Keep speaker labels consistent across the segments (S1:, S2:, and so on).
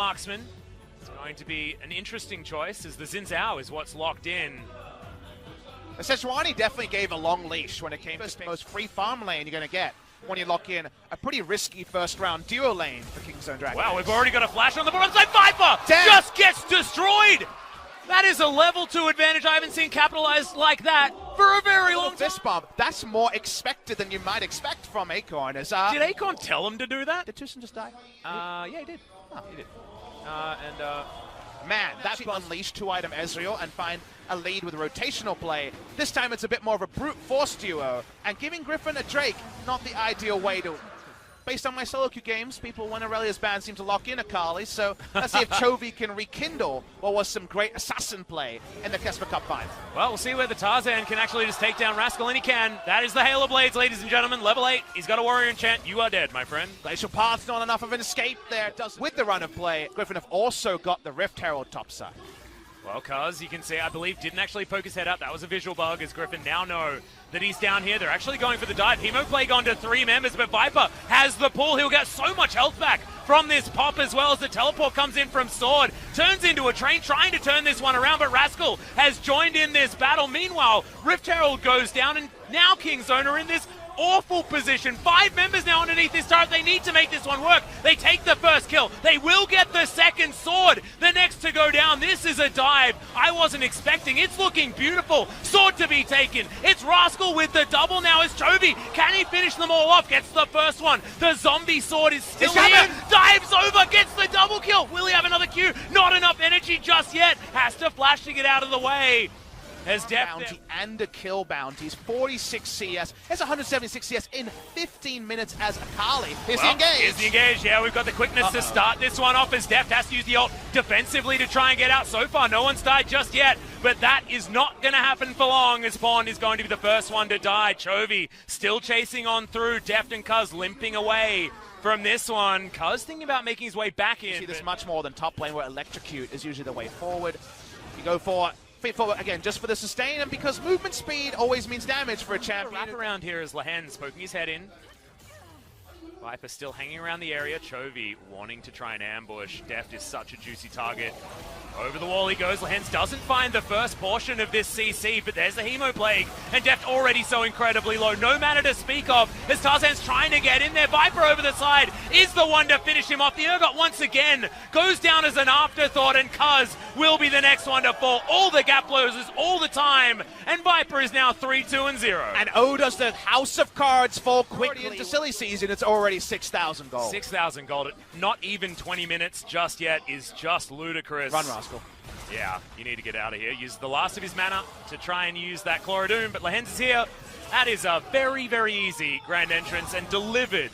S1: Marksman. It's going to be an interesting choice as the Xin Zhao is what's locked in.
S2: The Sejuani definitely gave a long leash when it came to the most free farm lane you're going to get when you lock in a pretty risky first round duo lane for Kingzone DragonX.
S1: Wow, we've already got a flash on the bottom side. Viper
S2: Damn.
S1: just gets destroyed. That is a level 2 advantage. I haven't seen capitalized like that for a very long time.
S2: Fist bump, that's more expected than you might expect from Acorn. As,
S1: Did Acorn tell him to do that?
S2: Did TusiN just die?
S1: Yeah, he did.
S2: Oh.
S1: He did.
S2: Man, that's unleash 2-item Ezreal and find a lead with rotational play. This time it's a bit more of a brute force duo, and giving Griffin a Drake, not the ideal way to... Based on my solo queue games, people when Aurelia's banned seem to lock in Akali, so let's see if Chovy can rekindle what was some great assassin play in the Kesper Cup 5.
S1: Well, we'll see where the Tarzan can actually just take down Rascal, and he can. That is the Halo Blades, ladies and gentlemen. Level 8. He's got a warrior enchant. You are dead, my friend.
S2: Glacial Path's not enough of an escape there. With the run of play, Griffin have also got the Rift Herald topside.
S1: Well, Cuzz, you can see, I believe, didn't actually poke his head out. That was a visual bug, as Griffin now know that he's down here. They're actually going for the dive. Hemoplague onto 3 members, but Viper has the pull. He'll get so much health back from this pop as well as the teleport comes in from Sword. Turns into a train, trying to turn this one around, but Rascal has joined in this battle. Meanwhile, Rift Herald goes down, and now Kingzone are in this awful position. 5 members now underneath this turret. They need to make this one work. They take the first kill. They will get the second. Sword, the next to go down. This is a dive I wasn't expecting. It's looking beautiful. Sword to be taken. It's Rascal with the double now. It's Chovy. Can he finish them all off? Gets the first one. The zombie sword is still here. Dives over. Gets the double kill. Will he have another Q? Not enough energy just yet. Has to flash to get out of the way. As Deft
S2: bounty and a kill bounties, 46 CS. It's 176 CS in 15 minutes as Akali is engaged.
S1: Here's the engage. Yeah, we've got the quickness to start this one off as Deft has to use the ult defensively to try and get out. So far, no one's died just yet, but that is not going to happen for long as Pond is going to be the first one to die. Chovy still chasing on through. Deft and Cuzz limping away from this one. Cuzz thinking about making his way back in.
S2: You see this much more than top lane where electrocute is usually the way forward. You go for forward again just for the sustain, and because movement speed always means damage for a champion.
S1: Wrap around here is Lehends poking his head in. Viper still hanging around the area. Chovy wanting to try and ambush. Deft is such a juicy target. Over the wall he goes. Lehends doesn't find the first portion of this CC, but there's the Hemoplague, and Deft already so incredibly low. No mana to speak of as Tarzan's trying to get in there. Viper over the side is the one to finish him off. The Urgot once again goes down as an afterthought, and Cuzz will be the next one to fall. All the gap closes all the time, and Viper is now 3-2-0.
S2: And oh, does the House of Cards fall quickly into silly season. It's already 6,000 gold.
S1: 6,000 gold. Not even 20 minutes just yet is just ludicrous.
S2: Run, Rascal.
S1: Yeah, you need to get out of here. Use the last of his mana to try and use that Claw of Doom, but Lehends is here. That is a very, very easy grand entrance and delivered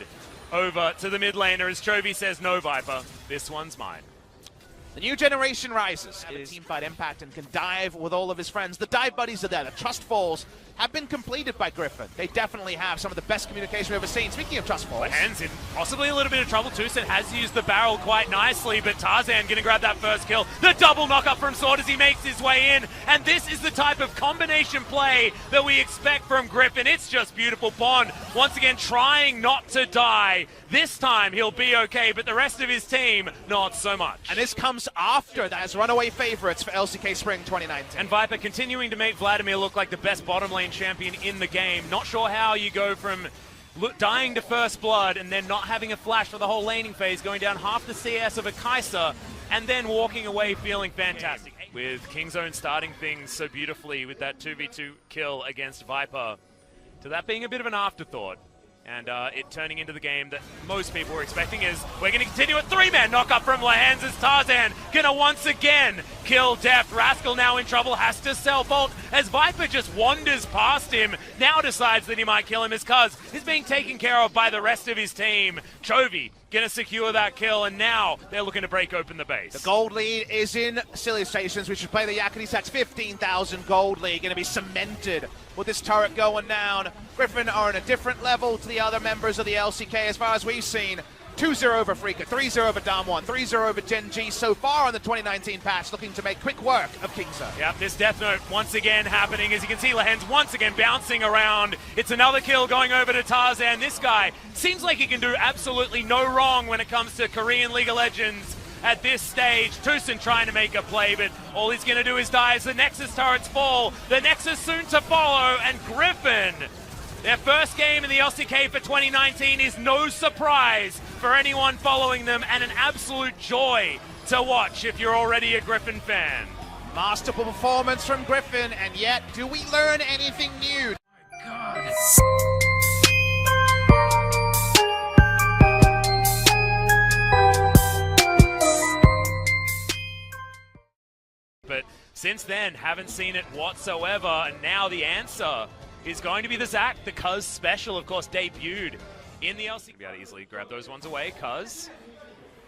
S1: over to the mid laner as Chovy says, no, Viper, this one's mine.
S2: The new generation rises. Have a team fight impact and can dive with all of his friends. The dive buddies are there. The trust falls have been completed by Griffin. They definitely have some of the best communication we've ever seen. Speaking of trust falls,
S1: Lehends in possibly a little bit of trouble. TusiN has used the barrel quite nicely, but Tarzan going to grab that first kill. The double knock-up from Sword as he makes his way in, and this is the type of combination play that we expect from Griffin. It's just beautiful. Pond once again trying not to die. This time he'll be okay, but the rest of his team, not so much.
S2: And this comes after that as runaway favorites for LCK Spring 2019.
S1: And Viper continuing to make Vladimir look like the best bottom lane champion in the game. Not sure how you go from dying to first blood and then not having a flash for the whole laning phase, going down half the CS of a Kai'Sa, and then walking away feeling fantastic. With Kingzone starting things so beautifully with that 2v2 kill against Viper, to that being a bit of an afterthought. And it turning into the game that most people were expecting is we're going to continue a 3-man knock-up from Lehends as Tarzan going to once again kill Deft. Rascal now in trouble, has to self-ult as Viper just wanders past him. Now decides that he might kill him as Cuzz is being taken care of by the rest of his team. Chovy going to secure that kill, and now they're looking to break open the base.
S2: The gold lead is in silly stations. We should play the Yakety Sax 15,000 gold lead. Going to be cemented with this turret going down. Griffin are on a different level to the other members of the LCK as far as we've seen. 2-0 over Freaka, 3-0 over Damwon, 3-0 over Gen G so far on the 2019 patch, looking to make quick work of Kingzone.
S1: Yep, this Death Note once again happening. As you can see, Lehends once again bouncing around. It's another kill going over to Tarzan. This guy seems like he can do absolutely no wrong when it comes to Korean League of Legends. at this stage. TusiN trying to make a play, but all he's going to do is die as the Nexus turrets fall. The Nexus soon to follow, and Griffin, their first game in the LCK for 2019 is no surprise for anyone following them, and an absolute joy to watch if you're already a Griffin fan.
S2: Masterful performance from Griffin, and yet, do we learn anything new?
S1: God. But since then, haven't seen it whatsoever, and now the answer is going to be the Zac. The Cuzz special, of course, debuted in the LCK. Be able to easily grab those ones away. Cuzz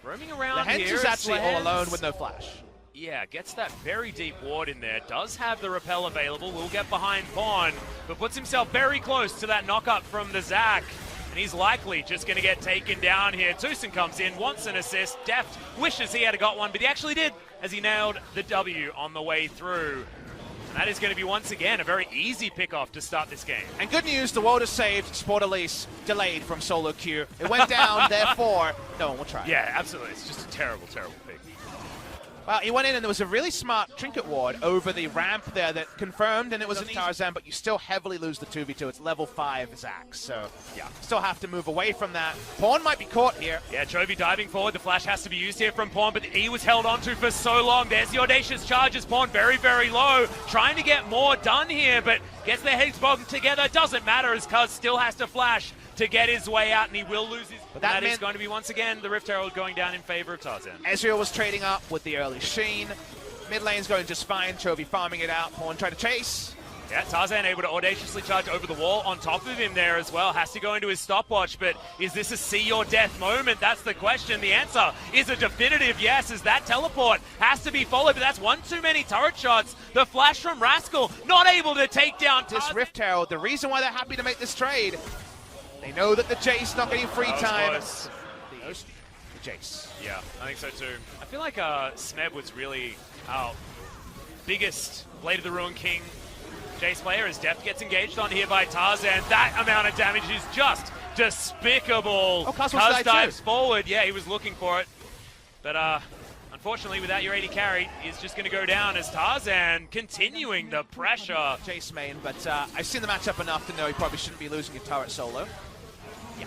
S1: roaming around
S2: Lehends
S1: here.
S2: is actually all
S1: Lehends,
S2: alone with no flash.
S1: yeah, gets that very deep ward in there. Does have the repel available. Will get behind Pawn, but puts himself very close to that knock-up from the Zac. And he's likely just going to get taken down here. TusiN comes in, wants an assist. Deft wishes he had got one, but he actually did, as he nailed the W on the way through. And that is going to be, once again, a very easy pickoff to start this game.
S2: And good news, the world is saved. Sport Elise delayed from solo queue. It went down, therefore, no one will try.
S1: Yeah, absolutely. It's just a terrible, terrible pick.
S2: Well, he went in and there was a really smart trinket ward over the ramp there that confirmed, and it was a Tarzan, but you still heavily lose the 2v2. It's level 5 Zac, so yeah, still have to move away from that. Pawn might be caught here.
S1: Yeah, Chovy diving forward. The flash has to be used here from Pawn, but he was held onto for so long. There's the audacious charges. Pawn very, very low, trying to get more done here, but gets their heads bogged together. Doesn't matter as Cuzz still has to flash to get his way out, and he will lose his... But that is going to be, once again, the Rift Herald going down in favor of Tarzan.
S2: Ezreal was trading up with the early Sheen. Mid lane's going just fine. Chovy farming it out. Pawn trying to chase.
S1: Yeah, Tarzan able to audaciously charge over the wall on top of him there as well. Has to go into his stopwatch, but is this a see your death moment? That's the question. The answer is a definitive yes, as that teleport has to be followed, but that's one too many turret shots. The flash from Rascal, not able to take down Tarzan.
S2: This Rift Herald, the reason why they're happy to make this trade, they know that the Jace not getting free time. The Jace.
S1: Yeah, I think so too. I feel like Smeb was really our biggest Blade of the Ruin King Jace player, as Deft gets engaged on here by Tarzan. That amount of damage is just despicable.
S2: Oh, Cuzz
S1: dives forward. Yeah, he was looking for it. But unfortunately, without your 80 carry, he's just going to go down as Tarzan continuing the pressure.
S2: Jace main, but I've seen the matchup enough to know he probably shouldn't be losing a turret solo.
S1: Yeah.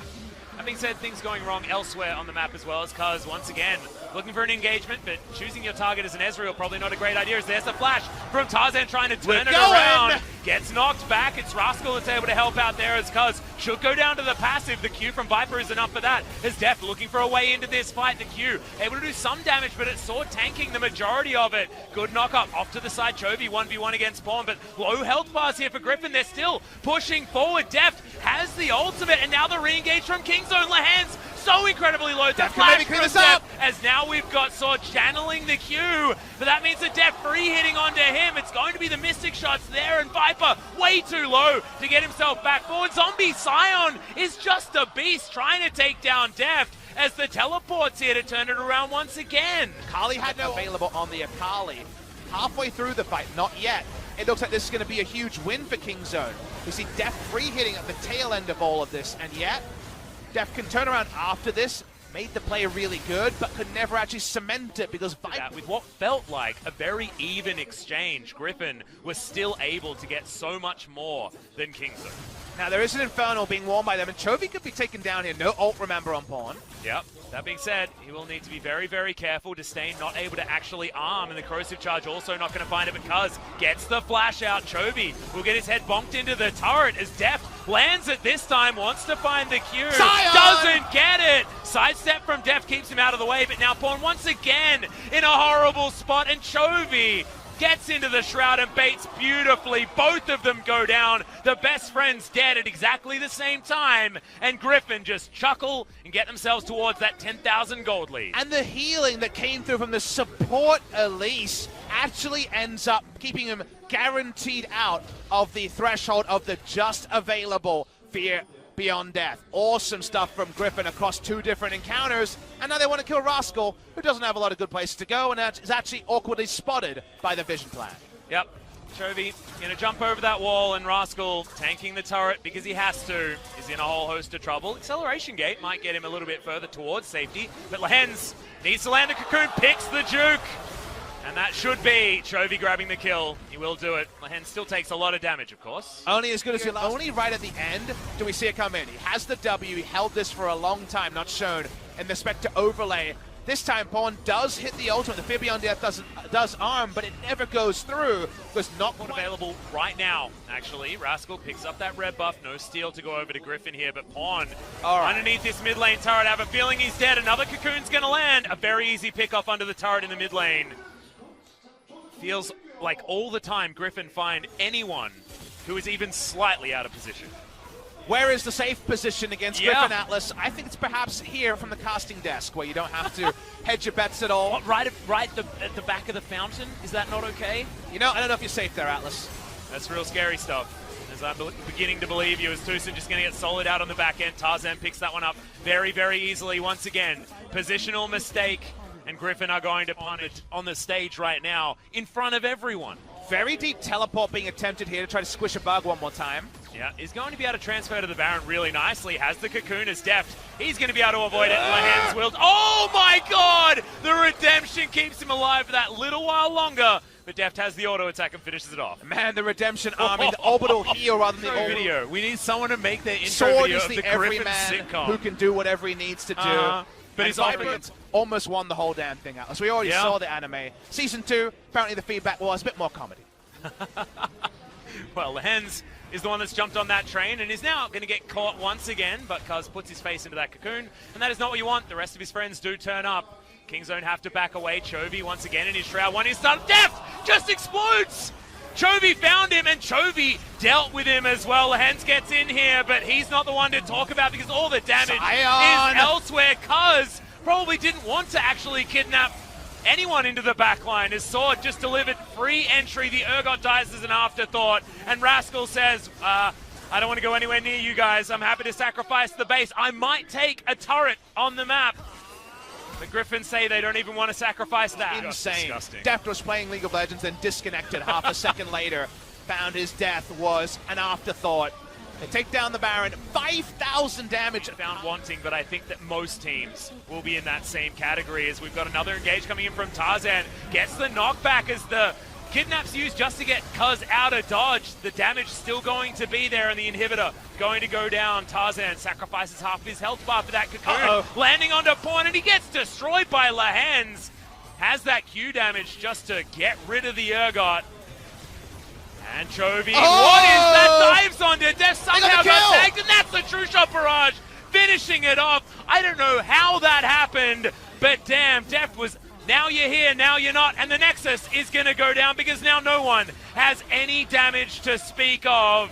S1: That being said, things going wrong elsewhere on the map as well, as Cuzz, once again, looking for an engagement, but choosing your target as an Ezreal probably not a great idea, as there's the flash from Tarzan trying to turn it around. Gets knocked back. It's Rascal that's able to help out there, as Cuzz should go down to the passive. The Q from Viper is enough for that. As Deft looking for a way into this fight. The Q able to do some damage, but it's sword tanking the majority of it. Good knock up off to the side. Chovy 1v1 against Pawn, but low health bars here for Griffin. They're still pushing forward. Deft has the ultimate, and now the re-engage from Kingzone. Lehends so incredibly low. The flash from Deft, as now we've got Sword channeling the Q, but that means the Deft free hitting onto him. It's going to be the Mystic shots there, and Viper way too low to get himself back forward. Zombie Scion is just a beast trying to take down Deft, as the teleport's here to turn it around once again.
S2: Akali had no available on the Akali. Halfway through the fight, not yet. It looks like this is going to be a huge win for Kingzone. We see Deft free hitting at the tail end of all of this, and yet Deft can turn around after this, made the play really good, but could never actually cement it because
S1: with what felt like a very even exchange, Griffin was still able to get so much more than Kingzone.
S2: Now there is an Infernal being worn by them, and Chovy could be taken down here. No ult, remember, on Pawn.
S1: Yep. That being said, he will need to be very, very careful. Disdain not able to actually arm, and the corrosive charge also not going to find it, but Cuzz gets the flash out. Chovy will get his head bonked into the turret as Deft lands it this time, wants to find the Q.
S2: Zion!
S1: Doesn't get it! Sidestep from Deft keeps him out of the way, but now Pawn once again in a horrible spot, and Chovy gets into the shroud and baits beautifully. Both of them go down. The best friends dead at exactly the same time, and Griffin just chuckle and get themselves towards that 10,000 gold lead.
S2: And the healing that came through from the support Elise actually ends up keeping him guaranteed out of the threshold of the just available fear beyond death. Awesome stuff from Griffin across two different encounters, and now they want to kill Rascal, who doesn't have a lot of good places to go, and that is actually awkwardly spotted by the Vision Plan.
S1: Yep. Chovy going to jump over that wall, and Rascal tanking the turret because he has to is is in a whole host of trouble. Acceleration gate might get him a little bit further towards safety, but Lehends needs to land the cocoon, picks the juke. And that should be Chovy grabbing the kill. He will do it. Lehends still takes a lot of damage, of course.
S2: Only as good as your only right at the end do we see it come in. He has the W. He held this for a long time, not shown in the Spectre overlay. This time, Pawn does hit the ultimate. The Fear Beyond Death does arm, but it never goes through. Because not
S1: available right now, actually. Rascal picks up that red buff. No steal to go over to Griffin here, but Pawn underneath this mid lane turret. I have a feeling he's dead. Another cocoon's going to land. A very easy pick off under the turret in the mid lane. Feels like all the time Griffin find anyone who is even slightly out of position.
S2: Where is the safe position against Griffin Atlas? I think it's perhaps here from the casting desk where you don't have to hedge your bets at all.
S1: What, right at the back of the fountain? Is that not okay?
S2: You know, I don't know if you're safe there, Atlas.
S1: That's real scary stuff. As I'm beginning to believe you, as TusiN just going to get solid out on the back end. Tarzan picks that one up very, very easily once again. Positional mistake. And Griffin are going to punish it on the stage right now in front of everyone.
S2: Very deep teleport being attempted here to try to squish a bug one more time.
S1: Yeah, he's going to be able to transfer to the Baron really nicely. Has the cocoon as Deft. He's going to be able to avoid it. Lehends will. Oh my god! The redemption keeps him alive for that little while longer. But Deft has the auto attack and finishes it off.
S2: Man, the redemption army, the orbital heal rather than the orbital
S1: video. We need someone to make the intro
S2: Sword
S1: video
S2: is
S1: of
S2: the
S1: the
S2: everyman
S1: Griffin sitcom.
S2: who can do whatever he needs to do.
S1: But
S2: his offense almost won the whole damn thing, Atlas. We already saw the anime. Season 2, apparently the feedback was a bit more comedy.
S1: Well, Lehends is the one that's jumped on that train and is now going to get caught once again, but Cuzz puts his face into that cocoon, and that is not what you want. The rest of his friends do turn up. Kingzone have to back away. Chovy once again in his shroud. One is done. Deft just explodes! Chovy found him, and Chovy dealt with him as well. Lehends gets in here, but he's not the one to talk about because all the damage is elsewhere. Cuzz probably didn't want to actually kidnap anyone into the backline. His sword just delivered free entry. The Urgot dies as an afterthought, and Rascal says, I don't want to go anywhere near you guys. I'm happy to sacrifice the base. I might take a turret on the map. The Griffins say they don't even want to sacrifice that.
S2: Insane. Deft was playing League of Legends, then disconnected half a second later. Found his death was an afterthought. They take down the Baron. 5,000 damage.
S1: Found wanting, but I think that most teams will be in that same category as we've got another engage coming in from Tarzan. Gets the knockback as the kidnap's used just to get Cuzz out of dodge. The damage still going to be there, and the inhibitor going to go down. Tarzan sacrifices half of his health bar for that cocoon. Landing onto Pawn, and he gets destroyed by Lehends. Has that Q damage just to get rid of the Urgot. And Chovy, what is that? Dives onto Deft, somehow got tagged, and that's the True Shot Barrage, finishing it off. I don't know how that happened, but damn, Deft was, now you're here, now you're not, and the Nexus is going to go down because now no one has any damage to speak of.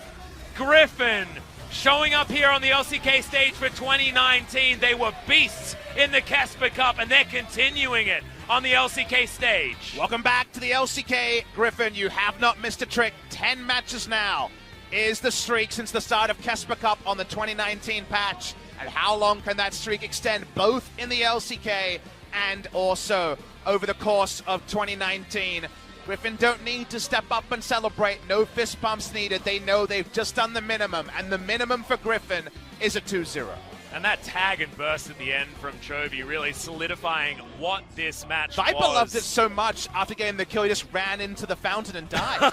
S1: Griffin showing up here on the LCK stage for 2019. They were beasts in the Casper Cup, and they're continuing it on the LCK stage.
S2: Welcome back to the LCK. Griffin, you have not missed a trick. 10 matches now is the streak since the start of Casper Cup on the 2019 patch. And how long can that streak extend, both in the LCK and also over the course of 2019? Griffin don't need to step up and celebrate. No fist bumps needed. They know they've just done the minimum, and the minimum for Griffin is a 2-0.
S1: And that tag and burst at the end from Chovy really solidifying what this match was.
S2: Viper loved it so much after getting the kill, he just ran into the fountain and died.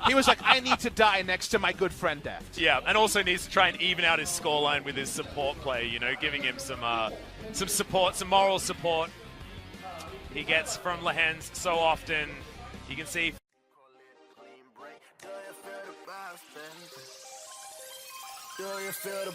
S2: He was like, I need to die next to my good friend Deft.
S1: Yeah, and also needs to try and even out his scoreline with his support play, you know, giving him some support, some moral support he gets from Lehends so often. You can see. Do you feel the